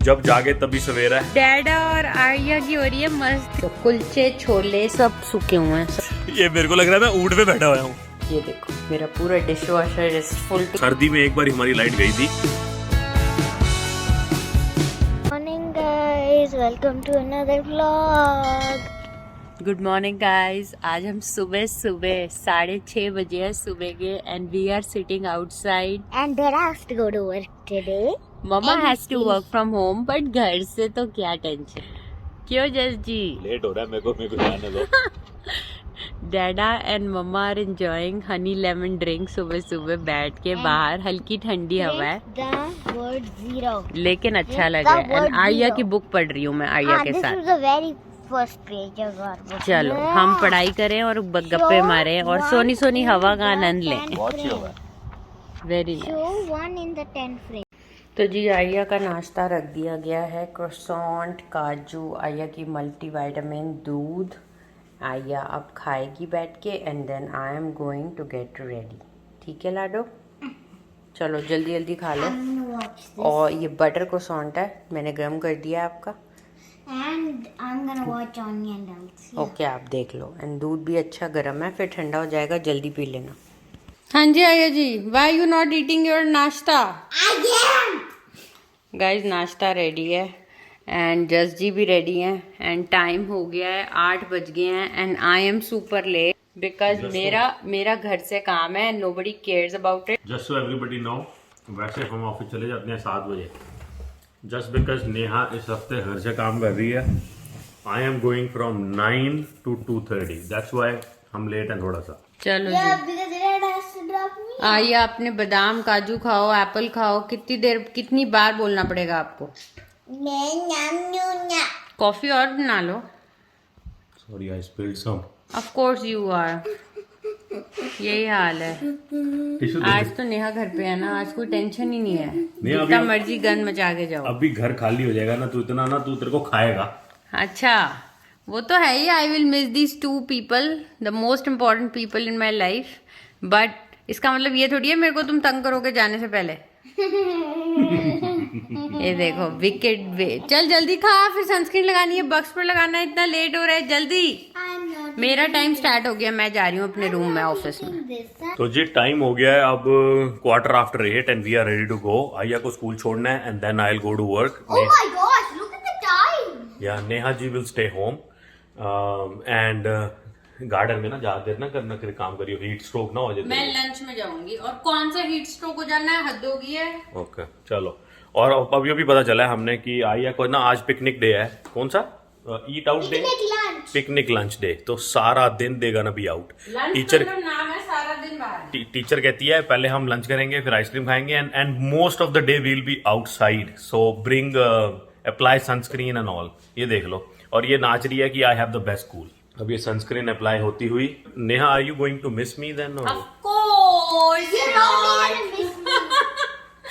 जब जागे तभी सवेरा है। डैडा और आर्या की हो रही है मस्त। तो कुलचे छोले सब सूखे हुए हैं। ये मेरे को लग रहा है मैं ऊँट पे बैठा हुआ हूँ। ये देखो मेरा पूरा डिश वॉशर इज फुल। सर्दी में एक बार हमारी लाइट गई थी। Morning guys, welcome to another vlog. Good morning guys. आज हम सुबह 6:30 बजे है सुबह के and we are sitting outside And Dad has to go to work today. ममा And has to work from home but घर से तो क्या टेंशन। क्यों जस जी? लेट हो रहा है मेरे को जाने दो। Dada and mama are enjoying honey lemon drink सुबह सुबह बैठ के बाहर। हल्की ठंडी हवा है The word zero. लेकिन अच्छा Print लग रहा the है। And word Arya zero. की बुक पढ़ रही हूँ मैं आर्या के This साथ। is the very first page of our book. चलो हम पढ़ाई करें और गप्पे मारें और सोनी सोनी हवा का आनंद लें। Very nice. Show 1 in the 10th frame. तो जी आर्या का नाश्ता रख दिया गया है। क्रोसॉन्ट, काजू, आर्या की मल्टीविटामिन, दूध। आर्या अब खाएगी बैठ के and then I am going to get ready. ठीक है लाडो, चलो जल्दी जल्दी खा लो। I'm gonna watch this. और ये बटर क्रोसॉन्ट है, मैंने गर्म कर दिया है आपका। And I'm gonna watch Onion Dance. Okay आप देख लो। एंड दूध भी अच्छा गर्म है, फिर ठंडा हो जाएगा, जल्दी पी लेना। हाँ जी Arya ji, why you not eating your नाश्ता? गाइज नाश्ता रेडी है एंड जस जी भी रेडी है एंड टाइम हो गया है 8 बज गए हैं and I am super late because मेरा घर से काम है। Nobody cares about it. Just so everybody know, वैसे हम ऑफिस चले जाते हैं 7 बजे। जस्ट बिकॉज नेहा इस हफ्ते घर से काम कर रही है, आई am going from 9 to 2:30। That's why हम लेट हैं थोड़ा सा। चलो Yeah, ji because Dad has to drop me. आइए, आपने बादाम काजू खाओ, एप्पल खाओ। कितनी बार बोलना पड़ेगा आपको? कॉफी और बना लो। Sorry I spilled some. Of course you are. यही हाल है। टिश्यू आज तो नेहा घर पे है ना, आज कोई टेंशन ही नहीं है। नहीं, जितना अभी- मर्जी गन मचा के जाओ। अभी घर खाली हो जाएगा ना, तू इतना ना तू तेरे को खाएगा। अच्छा वो तो है ही। I will miss these 2 people, the most important people in my life. But इसका मतलब ये थोड़ी है मेरे को तुम तंग करोगे जाने से पहले। ये देखो विकेट वे। चल जल्दी खा, फिर सनस्क्रीन लगानी है, बक्स पर लगाना है। इतना लेट हो रहा है, जल्दी। I'm not मेरा टाइम स्टार्ट हो गया, मैं जा रही हूँ अपने रूम में, ऑफिस में। this. तो जी टाइम हो गया है अब 8:15 and we are ready to go. Arya को स्कूल छोड़ना है and then I will go to work. Oh my gosh, look at the time. या Neha ji will stay home and garden में ना ज्यादा देर ना करना, फिर काम करियो, हीट स्ट्रोक ना हो जाए। मैं लंच में जाऊंगी और कौन सा हीट स्ट्रोक हो जाना है, हद होगी है। ओके चलो। और अभी अभी पता चला है हमने कि आर्या को ना आज पिकनिक डे है। कौन सा? ईट out day, Picnic lunch. Picnic lunch day. तो सारा दिन देगा ना भी आउट। लंच टीचर का नाम है सारा दिन बाहर। टीचर कहती है पहले हम लंच करेंगे फिर आइसक्रीम खाएंगे and most of the day we'll be outside, so bring apply sunscreen and all. ये देख लो। और ये नाच रही है कि I have the best school. अब ये सनस्क्रीन अप्लाई होती हुई। Neha are you going to miss me then? Of course You're not. not gonna miss me.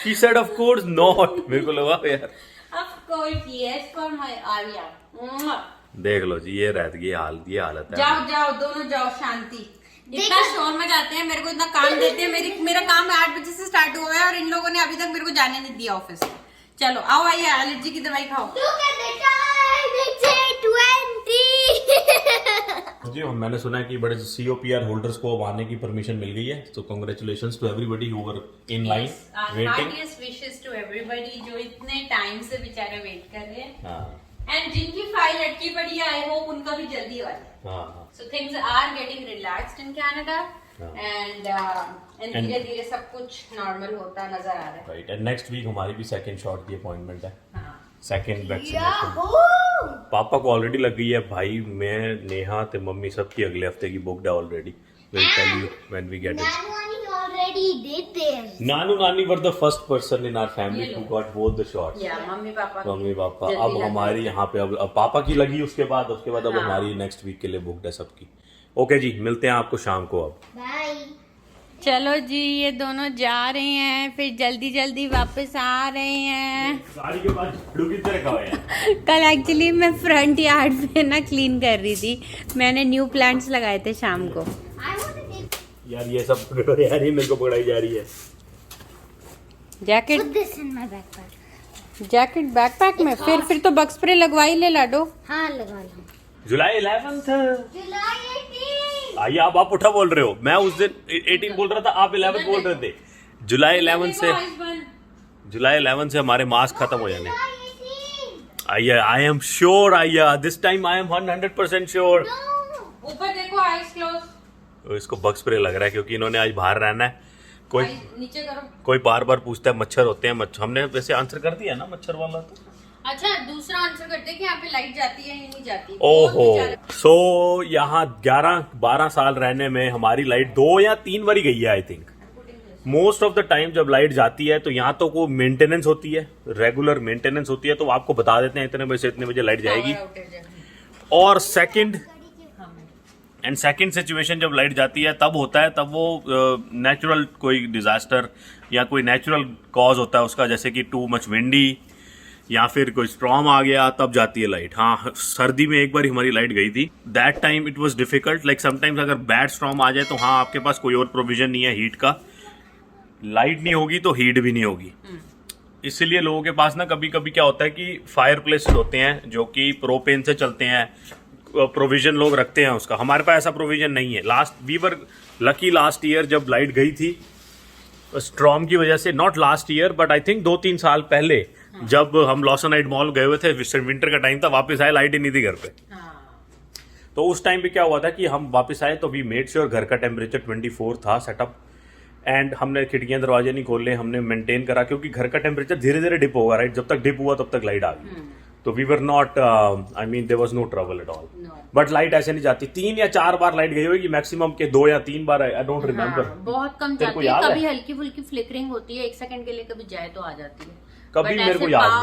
She said of course not. मेरे को लगा यार। Of course yes for my Arya. Mwah. देख लो जी, ये रहती है हालत है। जाओ जाओ दोनों जाओ, शांति। इतना शोर में जाते हैं, मेरे को इतना काम देते हैं। मेरा काम 8 बजे से स्टार्ट हुआ है और इन लोगों ने अभी तक मेरे को जाने नहीं दिया ऑफिस। चलो आओ, आइए एलर्जी की दवाई खाओ। Look at the time. It's 8:20. जी मैंने सुना है कि बड़े COPR होल्डर्स को अब आने की परमिशन मिल गई है, तो congratulations to everybody who were in line waiting. Heartiest wishes to everybody जो इतने टाइम से बेचारे वेट कर रहे हैं हाँ एंड जिनकी फाइल अटकी पड़ी है, आई होप उनका भी जल्दी आ जाए। हाँ So things are getting relaxed in Canada and धीरे धीरे सब कुछ नॉर्मल होता नजर आ रहा है। राइट। एंड नेक्स्ट वीक हमारी भी सेकंड शॉट की अपॉइंटमेंट है, हाँ। Second vaccination. Yahoo! पापा को ऑलरेडी लग गई है भाई। मैं नेहा ते मम्मी सबकी अगले हफ्ते की बुक्ड है already. Will tell you when we get it. Nanu already did this. नानू नानी were the first person in our family who got both the shots. या मम्मी पापा मम्मी पापा। जल्दी अब लग हमारी यहाँ पे अब पापा की लगी, उसके बाद अब हाँ। हमारी नेक्स्ट वीक के लिए बुक्ड है सबकी। ओके जी, मिलते हैं आपको शाम को अब। Bye. चलो जी, ये दोनों जा रहे हैं, फिर जल्दी जल्दी वापस आ रहे हैं। गाड़ी के पास झाड़ू किधर रखा हुआ है? कल एक्चुअली मैं फ्रंट यार्ड पे ना क्लीन कर रही थी। मैंने न्यू प्लांट्स लगाए थे शाम को। I want to take. यार ये सब पकड़ो यार, ये मेरे को पकड़ाई जा रही है। Jacket Put this in my backpack. Jacket backpack में फिर तो बग स्प्रे लगवाई ले लाडो। हाँ लगा लो। जुलाई 11th जुलाई 18। आइए आप उठा बोल रहे हो, मैं उस दिन 18 बोल रहा था, आप 11 बोल रहे थे। जुलाई 11 से हमारे मास्क खत्म हो जाने। आइए, आई एम श्योर, आइया this time I am 100% sure. ऊपर देखो, आईज क्लोज। इसको बग स्प्रे लग रहा है क्योंकि इन्होंने आज बाहर रहना है। कोई नीचे करो। कोई बार बार पूछता है मच्छर होते हैं, हमने वैसे आंसर कर दिया ना मच्छर वाला तो। अच्छा, दूसरा आंसर करते हैं कि यहाँ पे लाइट जाती है या नहीं जाती। ओहो, सो यहाँ 11-12 साल रहने में हमारी लाइट 2 या 3 बारी गई है I think. Most of the time जब लाइट जाती है तो यहाँ तो कोई मेंटेनेंस होती है, रेगुलर मेंटेनेंस होती है, तो आपको बता देते हैं इतने बजे से इतने बजे लाइट जाएगी। और सेकंड सिचुएशन जब लाइट जाती है तब होता है, तब वो नेचुरल कोई डिजास्टर या कोई नेचुरल कॉज होता है उसका, जैसे कि टू मच विंडी या फिर कोई स्ट्रॉम आ गया, तब जाती है लाइट। हाँ, सर्दी में एक बार हमारी लाइट गई थी। That time it was difficult, like sometimes अगर बैड स्ट्रॉम आ जाए तो हाँ आपके पास कोई और प्रोविजन नहीं है हीट का, लाइट नहीं होगी तो हीट भी नहीं होगी। इसलिए लोगों के पास ना कभी कभी क्या होता है कि फायर प्लेसेस होते हैं जो कि प्रोपेन से चलते हैं, प्रोविजन लोग रखते हैं उसका। हमारे पास ऐसा प्रोविजन नहीं है। We were lucky last year जब लाइट गई थी स्ट्रॉम की वजह से, not last year but I think 2-3 साल पहले, जब हम लॉसनाइट मॉल गए हुए थे, विंटर का टाइम था, वापस आए लाइट ही नहीं थी घर पे। तो उस टाइम पे क्या हुआ था कि हम वापस आए तो वी मेड श्योर घर का टेम्परेचर 24 था सेटअप, एंड हमने खिड़कियां दरवाजे नहीं खोले, हमने मेंटेन करा क्योंकि घर का टेम्परेचर धीरे धीरे डिप होगा, राइट। जब तक डिप हुआ तब तक लाइट आ गई। तो we were not, I mean there was no trouble at all. But light ऐसे नहीं जाती। 3 या 4 बार लाइट गई होगी मैक्सिमम, के 2 या 3 बार, आई डोंट रिमेम्बर। बहुत कम जाती है, कभी हल्की फुल्की फ्लिकरिंग होती है 1 सेकंड के लिए, कभी जाए तो आ जाती है। कभी मेरे को याद नहीं।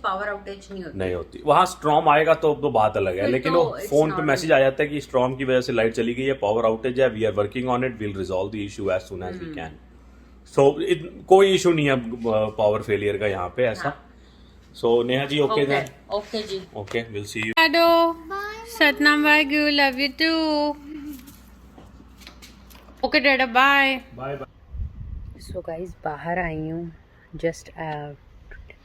पावर आउटेज नहीं होती। वहाँ स्ट्रॉम आएगा तो बात अलग है, लेकिन वो फोन पे मैसेज आ जाता है कि स्ट्रॉम की वजह से लाइट चली गई है, पावर आउटेज है, we are working on it, will resolve the issue as soon as we can. So कोई इशू नहीं है पावर फेलियर का यहाँ पे ऐसा। So Neha ji okay then? Okay ji, okay, will see you. Hello Satnam Waheguru, love you too. Okay dada, bye bye bye. So guys, बाहर आई हूँ just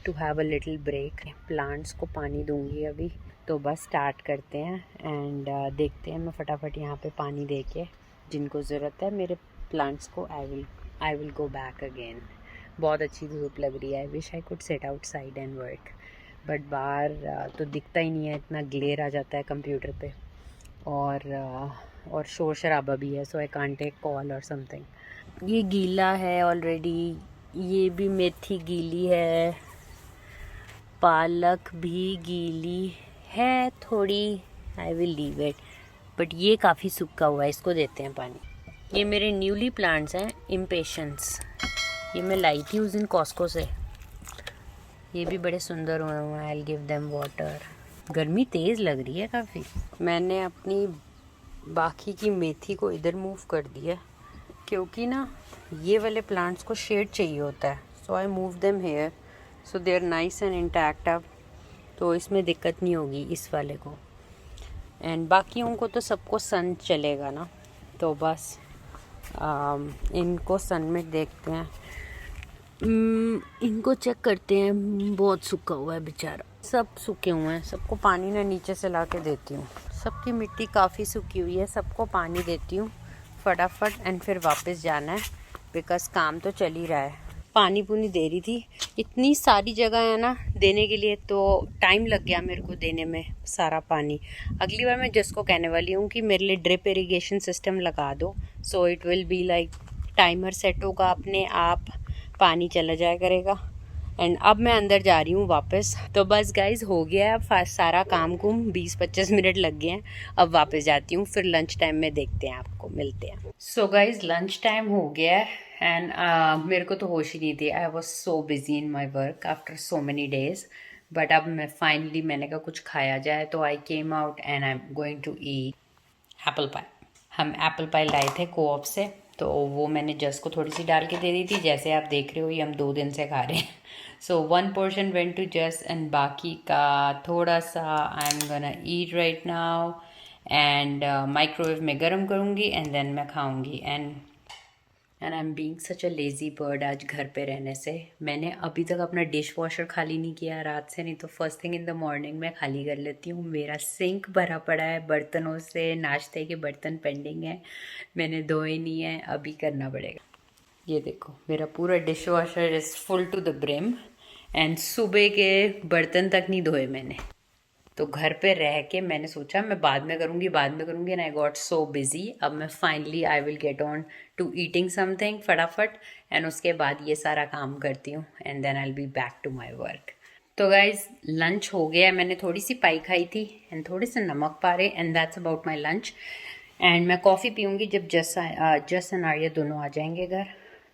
to have a little break. Plants को पानी दूंगी अभी, तो बस स्टार्ट करते हैं एंड देखते हैं। मैं फटाफट यहाँ पे पानी दे के जिनको ज़रूरत है मेरे प्लांट्स को, आई विल गो बैक अगेन। बहुत अच्छी धूप लग रही है। I wish I could set outside and work, but बाहर तो दिखता ही नहीं है, इतना ग्लेयर आ जाता है कंप्यूटर पे, और शोर शराबा भी है, so I can't take call और समथिंग। ये गीला है ऑलरेडी, ये भी मेथी गीली है, पालक भी गीली है थोड़ी, I will leave it, but ये काफ़ी सूखा हुआ है, इसको देते हैं पानी। ये मेरे न्यूली प्लांट्स हैं, इम्पेशंस, ये मैं लाई थी उस दिन कॉस्को से। ये भी बड़े सुंदर हुए हैं, I will give them water. गर्मी तेज़ लग रही है काफ़ी। मैंने अपनी बाकी की मेथी को इधर मूव कर दिया क्योंकि ना ये वाले प्लांट्स को शेड चाहिए होता है, so I move them here, so they are nice and intact अब, तो इसमें दिक्कत नहीं होगी इस वाले को। एंड बाकियों को तो सबको सन चलेगा ना, तो बस इनको सन में देखते हैं, इनको चेक करते हैं। बहुत सूखा हुआ है बेचारा, सब सूखे हुए हैं। सबको पानी ना नीचे से ला के देती हूँ, सबकी मिट्टी काफ़ी सूखी हुई है, सबको पानी देती हूँ फटाफट, एंड फिर वापस जाना है बिकॉज काम तो चल ही रहा है। पानी पुनी दे रही थी, इतनी सारी जगह है ना देने के लिए, तो टाइम लग गया मेरे को देने में सारा पानी। अगली बार मैं जिसको कहने वाली हूँ कि मेरे लिए ड्रिप इरिगेशन सिस्टम लगा दो, so it will be like timer set होगा, अपने आप पानी चला जाया करेगा। एंड अब मैं अंदर जा रही हूँ वापस, तो बस गाइज हो गया है सारा काम कुम, 20-25 मिनट लग गए हैं, अब वापस जाती हूँ, फिर लंच टाइम में देखते हैं, आपको मिलते हैं। सो गाइज लंच टाइम हो गया है एंड मेरे को तो होश ही नहीं थी, I was so busy in my work after so many days, but अब मैं फाइनली मैंने कहा कुछ खाया जाए, तो I came out and I am going to eat apple pie. हम एप्पल पाई लाए थे कोऑप से, तो वो मैंने जस को थोड़ी सी डाल के दे दी थी, जैसे आप देख रहे हो ये हम 2 दिन से खा रहे हैं। So 1 portion went to Jas and बाकी का थोड़ा सा I am gonna eat right now, and microwave में गर्म करूँगी एंड देन मैं खाऊँगी। And and I am being such a lazy bird आज घर पे रहने से। मैंने अभी तक अपना डिश वॉशर खाली नहीं किया रात से, नहीं तो first thing in the morning मैं खाली कर लेती हूँ। मेरा सिंक भरा पड़ा है बर्तनों से, नाश्ते के बर्तन पेंडिंग है, मैंने धोए नहीं है, अभी करना पड़ेगा। ये देखो मेरा पूरा dishwasher is full to the brim and सुबह के बर्तन तक नहीं धोए मैंने। तो घर पे रह के मैंने सोचा मैं बाद में करूँगी and I got so busy. अब मैं finally I will get on to eating something फटाफट एंड उसके बाद ये सारा काम करती हूँ and then I will be back to my work. तो गाइज लंच हो गया, मैंने थोड़ी सी पाई खाई थी एंड थोड़े से नमक पारे and that's about my lunch. And मैं कॉफ़ी पीऊँगी जब जस एंड आर्या दोनों आ जाएंगे घर,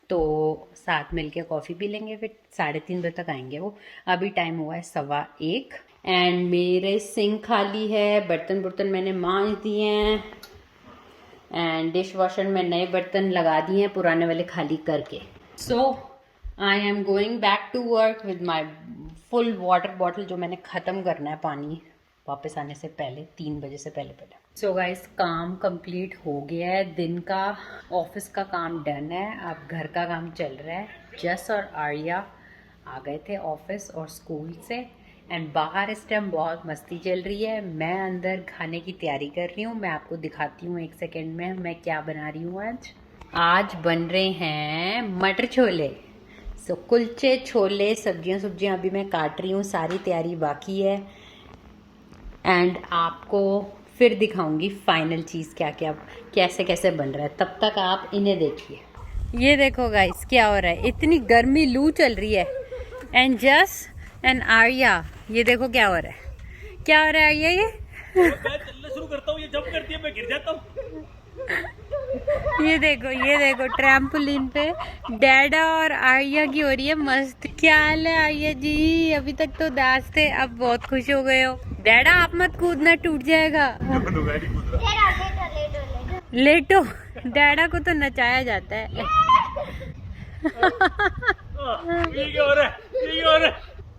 तो साथ मिलके कॉफ़ी पी लेंगे, फिर 3:30 बजे तक आएंगे वो। अभी टाइम हुआ है 1:15 एंड मेरे सिंक खाली है, बर्तन मैंने मांज दिए हैं एंड डिश वॉशर में नए बर्तन लगा दिए हैं पुराने वाले खाली करके। So I am going back to work with my full water bottle जो मैंने ख़त्म करना है पानी वापस आने से पहले, 3 बजे से पहले। सो गाइस काम कंप्लीट हो गया है, दिन का ऑफिस का काम डन है, अब घर का काम चल रहा है। जस और आर्या आ गए थे ऑफिस और स्कूल से एंड बाहर इस टाइम बहुत मस्ती चल रही है। मैं अंदर खाने की तैयारी कर रही हूँ, मैं आपको दिखाती हूँ 1 सेकेंड में मैं क्या बना रही हूँ। आज बन रहे हैं मटर छोले। सो कुलचे छोले, सब्जियाँ अभी मैं काट रही हूँ, सारी तैयारी बाकी है एंड आपको फिर दिखाऊंगी फाइनल चीज़ क्या क्या कैसे बन रहा है। तब तक आप इन्हें देखिए। ये देखो गाइस क्या हो रहा है, इतनी गर्मी लू चल रही है एंड जस एंड आर्या ये देखो क्या हो रहा है आर्या ये मैं चलना शुरू करता हूँ, ये जंप करती है, मैं गिर जाता हूँ। ये देखो ट्रैम्पोलिन पे डैडा और आर्या की हो रही है मस्त। क्या हाल है आर्या जी? अभी तक तो दास थे, अब बहुत खुश हो गए हो। डैडा आप मत कूदना, टूट जाएगा। लेटो, डैडा को तो नचाया जाता है। ये क्या हो रहा है?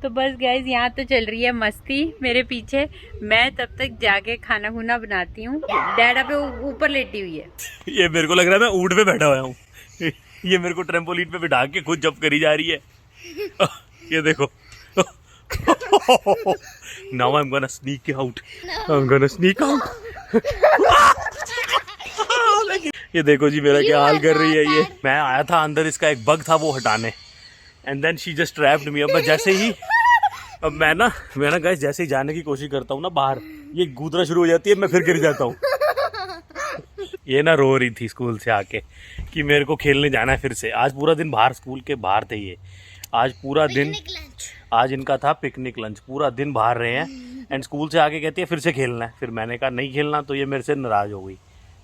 तो बस गाइज यहाँ तो चल रही है मस्ती मेरे पीछे, मैं तब तक जाके खाना खुना बनाती हूँ। डैडा पे ऊपर लेटी हुई है। ये मेरे को लग रहा है मैं ऊंट पे बैठा हुआ हूँ। ये मेरे को ट्रैम्पोलिन पे बिठा के खुद जंप करी जा रही है। ये देखो। Now I'm gonna sneak out. ये देखो जी मेरा क्या हाल कर रही है ये। मैं आया था अंदर, इसका एक बग था वो हटाने and then she just trapped me. अब मैं ना गाइस जैसे ही जाने की कोशिश करता हूँ ना बाहर, ये गूदना शुरू हो जाती है, मैं फिर गिर जाता हूँ। ये ना रो रही थी स्कूल से आके कि मेरे को खेलने जाना है फिर से। आज पूरा दिन बाहर, स्कूल के बाहर थे ये, आज पूरा दिन, आज इनका था पिकनिक लंच, पूरा दिन बाहर रहे हैं एंड स्कूल से आके कहती है फिर से खेलना है। फिर मैंने कहा नहीं खेलना, तो ये मेरे से नाराज हो गई।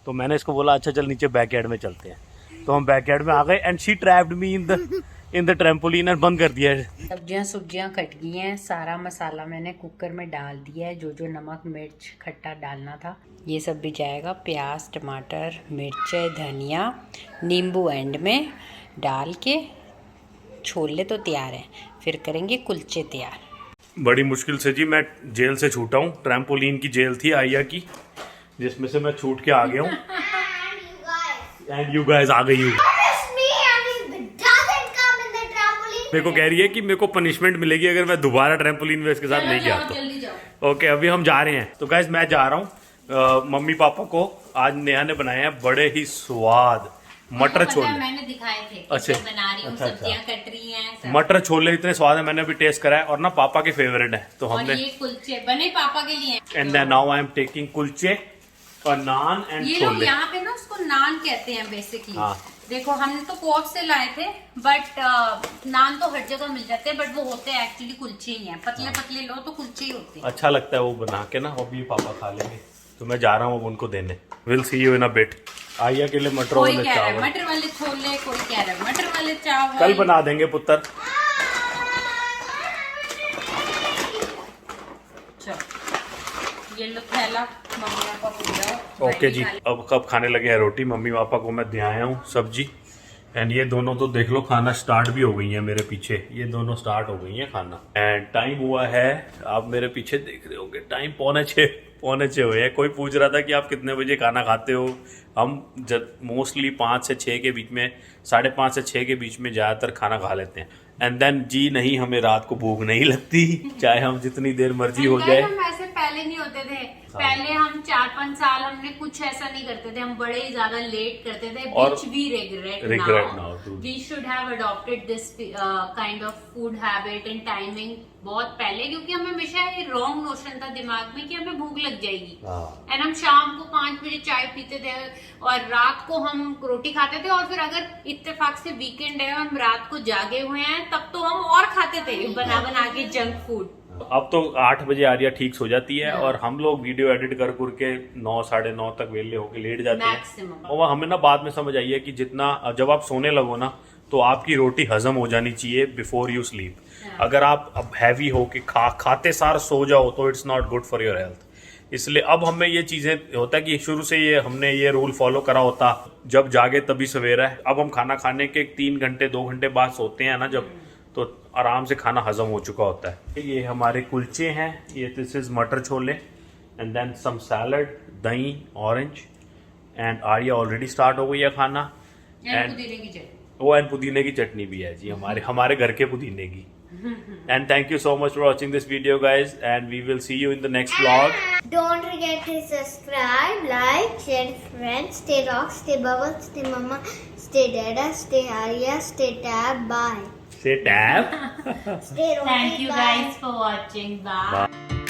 तो मैंने इसको बोला अच्छा चल नीचे बैकयार्ड में चलते हैं। तो हम बैकयार्ड में आ गए and she trapped me in the trampoline and बंद कर दिया है। सब्जियां कट गई हैं, सारा मसाला मैंने कुकर में डाल दिया है, जो नमक मिर्च खट्टा डालना था ये सब भी जाएगा। प्याज टमाटर मिर्च धनिया नींबू एंड में डाल के छोले तो तैयार हैं, फिर करेंगे कुलचे तैयार। बड़ी मुश्किल से जी मैं जेल से छूटा हूँ। ट्रैम्पोलिन की जेल थी आर्या की, जिसमें से मैं छूट के आ गया हूँ एंड यू गाइस आ गई हूँ। मेरे को कह रही है कि मेरे को पनिशमेंट मिलेगी अगर मैं दोबारा ट्रैम्पोलिन में इसके साथ नहीं गया तो। ओके अभी हम जा रहे हैं। तो गाइस मैं जा रहा हूँ। मम्मी पापा को आज नेहा ने बनाए हैं बड़े ही स्वाद मटर छोले। मैंने दिखाए थे अच्छा बना रही हूँ, अच्छा सब्जियां कट रही हैं। मटर छोले इतने स्वाद है, मैंने अभी टेस्ट करा है और ना पापा के फेवरेट है। तो हमने ये कुलचे बने पापा के लिए and then now I am taking कुलचे और नान एंड ये लोग छोले। यहाँ पे ना उसको नान कहते हैं बेसिकली। हाँ। देखो हमने तो कोर्ट से लाए थे बट नान तो हर जगह मिल जाते हैं, बट वो होते हैं एक्चुअली कुलचे ही हैं, पतले पतले लो तो कुलचे ही होते हैं। अच्छा लगता है वो बना के ना, अभी पापा खा लेंगे। तो मैं जा रहा हूँ अब उनको देने। Will see you in a bit. Arya के लिए मटर कोई वाले कह रहा है चावल, मटर वाले छोले, कोई कह रहा है मटर वाले चावल। कल बना देंगे पुत्र। ये लो थैला मम्मी पापा को दिया। ओके जी अब कब खाने लगे हैं रोटी। मम्मी पापा को मैं दे आया हूँ सब्जी एंड ये दोनों तो देख लो खाना स्टार्ट भी हो गई है मेरे पीछे, ये दोनों स्टार्ट हो गई है खाना। एंड टाइम हुआ है, आप मेरे पीछे देख रहे होंगे, टाइम 5:45 हुए हैं। कोई पूछ रहा था कि आप कितने बजे खाना खाते हो। हम मोस्टली 5 से 6 के बीच में, 5:30 से 6 के बीच में ज़्यादातर खाना खा लेते हैं। एंड देन जी नहीं, हमें रात को भूख नहीं लगती, चाहे हम जितनी देर मर्जी हो जाए। हम ऐसे पहले नहीं होते थे, पहले हम 4-5 साल हमने कुछ ऐसा नहीं करते थे, हम बड़े ही ज्यादा लेट करते थे, और which we regret now too. we should have adopted this kind of food habit and timing बहुत पहले, क्योंकि हमें हमेशा ये रॉन्ग नोशन था दिमाग में कि हमें भूख लग जाएगी। एंड हम शाम को 5 बजे चाय पीते थे और रात को हम रोटी खाते थे, और फिर अगर इत्तेफाक से वीकेंड है हम रात को जागे हुए हैं तब तो हम और खाते थे बना बना के जंक फूड। अब तो 8 बजे आर्या ठीक सो जाती है और हम लोग वीडियो एडिट कर के 9 साढ़े 9 तक वेले होके लेट जाते Maximum. हैं। और हमें ना बाद में समझ आई है कि जितना जब आप सोने लगो ना तो आपकी रोटी हजम हो जानी चाहिए बिफोर यू स्लीप। अगर आप अब हैवी हो के खाते सार सो जाओ तो it's not good for your health. इसलिए अब हमें ये चीजें होता है कि शुरू से ये हमने ये रूल फॉलो करा होता, जब जागे तभी सवेरा है। अब हम खाना खाने के 3 घंटे 2 घंटे बाद सोते हैं ना जब, तो आराम से खाना हजम हो चुका होता है। ये हमारे कुलचे हैं, ये दिस इज मटर छोले एंड देन सम सैलड, दही, orange. And Arya already start हो गई है खाना। एंड पुदीने की चटनी भी है जी, हमारे घर के पुदीने की। And thank you so much for watching this video guys, and we will see you in the next vlog. Don't forget to subscribe, like, share with friends. Stay rock, stay bubbles, stay mama, stay dada, stay Arya, stay tab. Bye. Say tab. Stay rock. Thank you guys for watching. Bye.